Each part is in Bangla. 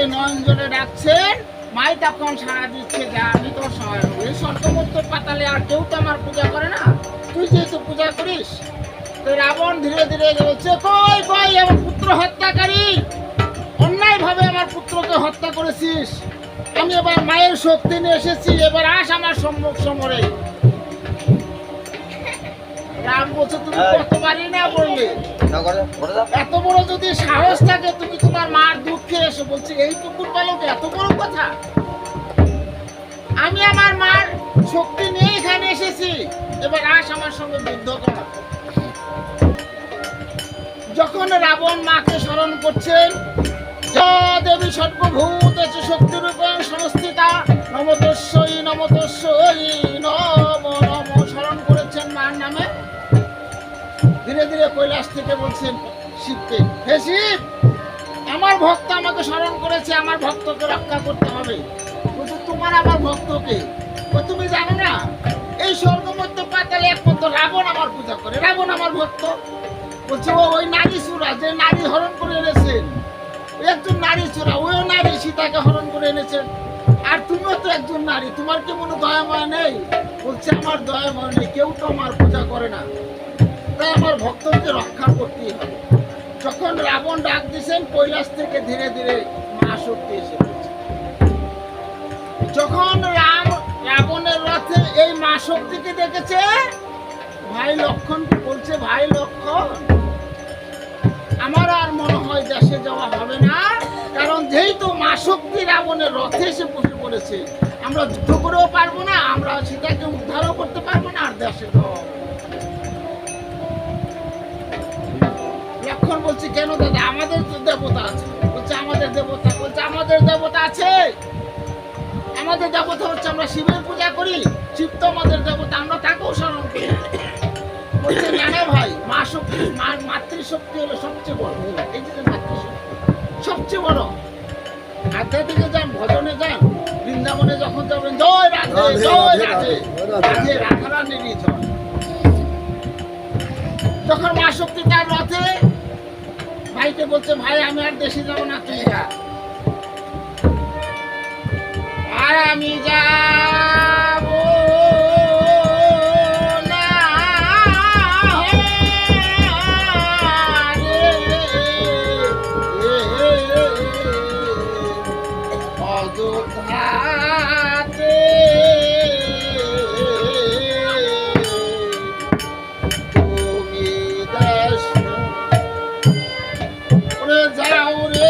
বলে নয়ন জলে ডাকছেন, মাই তখন সাড়া দিচ্ছে যে আমি তো সহায় হবো। এই স্বর্গমুক্ত পাতালে আর কেউ তো আমার পূজা করে না, তুই যেহেতু পূজা করিস। তো রাবণ ধীরে ধীরে বলছে, কই কই আমার পুত্র হত্যাকারী, অন্যায় ভাবে আমার পুত্রকে হত্যা করেছিস, আমি এবার মায়ের শক্তি নিয়ে এসেছি, এবার আস আমার সম্মুখ সমরে। রাম বলছে, তুমি কতবারই না বললে, এত বড় যদি সাহস থাকে তুমি তোমার মার দুঃখে এসে। বলছে এইটুকুর বালকে এত বড় কথা, আমি আমার মার শক্তি নিয়ে এখানে এসেছি, এবার আস আমার সঙ্গে যুদ্ধ করা। যখন রাবণ মাকে স্মরণ করছেন, দেবী সর্বভূত শক্তিরূপেণ সংস্থিতা নমতস্যই নমতস্যই নম নম স্মরণ করেছেন মার নামে। ধীরে ধীরে কৈলাস থেকে বলছেন শিবকে, হে শিব, আমার ভক্ত আমাকে স্মরণ করেছে, আমার ভক্তকে রক্ষা করতে হবে। বলছে তোমার আমার ভক্তকে, তুমি জানো না এই স্বর্গমধ্য পাতালে একমাত্র রাবণ আমার পূজা করে, রাবণ আমার ভক্ত। বলছে ওই নারী চূড়া যে নারী হরণ করে এনেছেন, একজন নারী চূড়া, ওই নারী সীতাকে হরণ করে এনেছেন, আর তুমিও তো একজন নারী, তোমার কি মনে দয়াময় নেই? বলছে আমার দয়াময় নেই, কেউ তো আমার পূজা করে না, তাই আমার ভক্তকে রক্ষা করতেই হবে। যখন রাবণ ডাক দিয়েছেন, কৈলাস থেকে ধীরে ধীরে মা শক্তি এসে পড়ছে। যখন রাবণের রথে এই মা শক্তিকে দেখেছে, ভাই লক্ষণকে বলছে, ভাই লক্ষণ, আমার আর মনে হয় দেশে যাওয়া হবে না, কারণ যেহেতু মা শক্তি রাবণের রথে এসে বসে পড়েছে, আমরা যুদ্ধ করেও পারবো না, আমরা সীতাকে উদ্ধারও করতে পারবো না, আর দেশে যাওয়া হবে। লক্ষণ বলছে, কেন দাদা, আমাদের তো দেবতা আছে। বলছে আমাদের দেবতা, বলছে আমাদের দেবতা আছে, আমাদের দেবতা হচ্ছে আমরা শিবের পূজা করি, শিব তো আমাদের দেবতা, আমরা তাকেও স্মরণ করি। বলছে না না ভাই, মা শক্তি, মাতৃশক্তি হলো সবচেয়ে বড়, এই যে মাতৃশক্তি সবচেয়ে বড়। আধ্যাত্মিকে যান, ভজনে যান, বৃন্দাবনে যখন যাবেন, জয় রাধে জয় রাধে রাধে রাধারানীরই জয়। যখন মা শক্তি তার রথে ভাইকে বলছে, ভাই আমি আর দেশে যাবো না, তুই যা। আর আমি যাবো না অযোধ্যাতে, তুমি দেশ ওরে যাও রে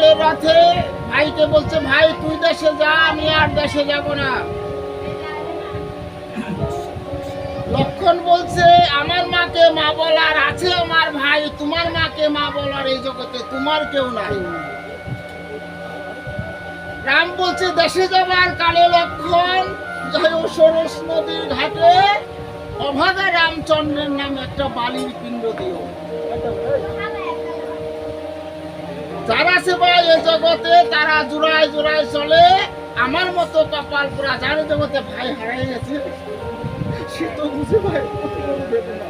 রাবণের রথে ভাইকে বলছে, ভাই তুই দেশে যা, আমি আর দেশে যাব না। লক্ষণ বলছে, আমার মাকে মা বলার আছে আমার ভাই, তোমার মাকে মা বলার এই জগতে তোমার কেউ নাই। রাম বলছে, দেশে যাবার কালে লক্ষণ যাই সরস নদীর ঘাটে অভাগা রামচন্দ্রের নামে একটা বালির পিণ্ড দিও। যারা সেবা এ জগতে তারা জোড়ায় জোড়ায় চলে, আমার মতো কপাল পোড়া যার জগতে ভাই হারাই গেছে সে তো বুঝে ভাই কত বড় বেদনা।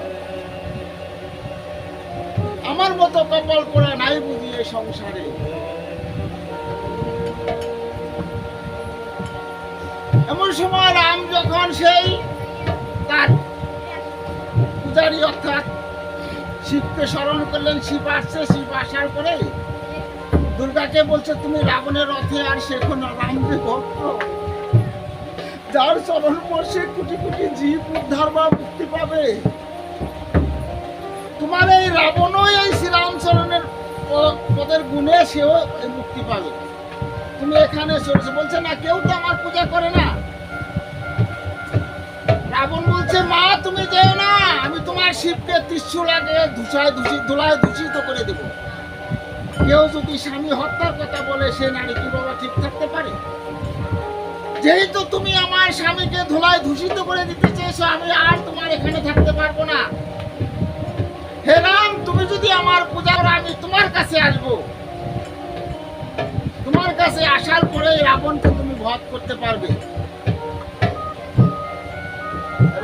আমার মতো কপাল পোড়া নাই বুঝি এই সংসারে। এমন সময় রাম যখন সেই তার পূজারী অর্থাৎ শিবকে স্মরণ করলেন, শিব আসছে, শিব আসার পরে দুর্গাকে বলছে, তুমি রাবণের রথে আর শেখো না, রাম যে ভক্ত, যার চরণ স্পর্শে কোটি কোটি জীব উদ্ধার বা মুক্তি পাবে। তোমার এই রাবণও এই শ্রীরামচরণের পদের গুণে সেও মুক্তি পাবে। তুমি এখানে চলছে, বলছে না কেউ তো আমার পূজা করে না। রাবণ বলছে, মা তুমি যেও না, আমি তোমার শিবকে ত্রিশূল আগে ধুলায় দূষিত করে দেব। কেউ যদি স্বামী হত্যার কথা বলে সে নারী কি বাবা ঠিক থাকতে পারে? যেহেতু তুমি আমার স্বামীকে ধুলায় দূষিত করে দিতে চেয়েছো, আমি আর তোমার এখানে থাকতে পারবো না। হে রাম, তুমি যদি আমার পূজা করো আমি তোমার কাছে আসবো। তোমার কাছে আসার পরে রাবণকে তুমি বধ করতে পারবে।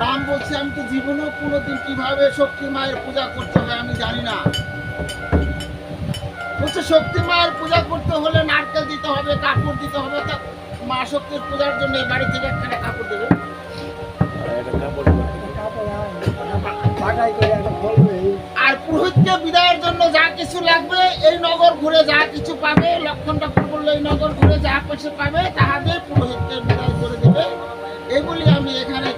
রাম বলছে, আমি তো জীবনেও কোনোদিন কিভাবে শক্তি মায়ের পূজা করতে হয় আমি জানি না। বলছে, শক্তি মায়ের পূজা করতে হলে নারকেল দিতে হবে, কাপড় দিতে হবে। তা মা শক্তির পূজার জন্য এই বাড়ি থেকে একটা কাপড় দেবে। আর পুরোহিতকে বিদায়ের জন্য যা কিছু লাগবে, এই নগর ঘুরে যা কিছু পাবে, লক্ষণ ঠাকুর বললো এই নগর ঘুরে যা কিছু পাবে তাহাদের পুরোহিতকে বিদায় করে দেবে। এইগুলি আমি এখানে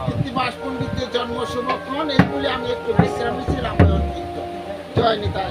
কৃত্তিবাস পণ্ডিতের জন্ম শুভক্ষণ, এইগুলি আমি একটু বিশ্রাম নিচ্ছি। রামায়ণ জয় নিতাই।